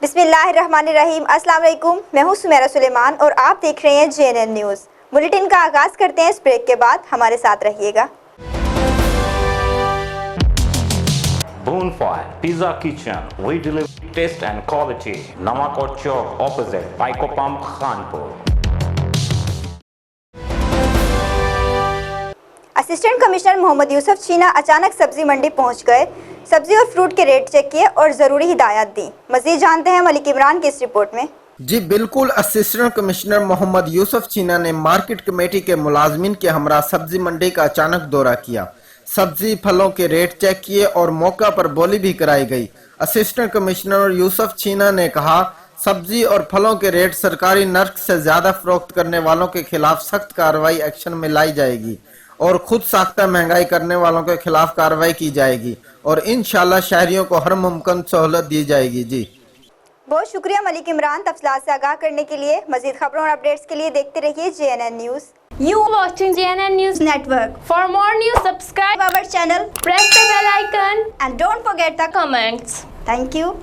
बिस्मिल्लाहिर्रहमानिर्रहीम। अस्सलाम वालेकुम। मैं हूं सुमेरा सुलेमान और आप देख रहे हैं JNN न्यूज़। बुलेटिन का आगाज करते हैं। इस ब्रेक के बाद हमारे साथ रहिएगा। Bonfire Pizza Kitchen. We deliver taste and quality. Namakot Chowk opposite Paiko Pump, Khanpur. Assistant commissioner Mohammad Yusuf Cheena अचानक सब्जी मंडी पहुंच गए, सब्जी और फ्रूट के रेट चेक किए और जरूरी हिदायत दी। मजीद जानते हैं मलिक इमरान की इस रिपोर्ट में। जी बिल्कुल, असिस्टेंट कमिश्नर मोहम्मद यूसुफ चीना ने मार्केट कमेटी के मुलाजमीन के हमरा सब्जी मंडी का अचानक दौरा किया। सब्जी फलों के रेट चेक किए और मौका पर बोली भी कराई गई। असिस्टेंट कमिश्नर यूसुफ चीना ने कहा, सब्जी और फलों के रेट सरकारी नर्क से ज्यादा फरोख्त करने वालों के खिलाफ सख्त कार्रवाई एक्शन में लाई जाएगी और खुद साख्ता महंगाई करने वालों के खिलाफ कार्रवाई की जाएगी और इंशाल्लाह शहरियों को हर मुमकिन सहूलत दी जाएगी। जी बहुत शुक्रिया मलिक इमरान। तफसीलात से आगाह करने के लिए मजीद खबरों और अपडेट्स के लिए देखते रहिए JNN news. You watching JNN News Network. For more news, subscribe our channel, press the bell icon and don't forget the comments. Thank you.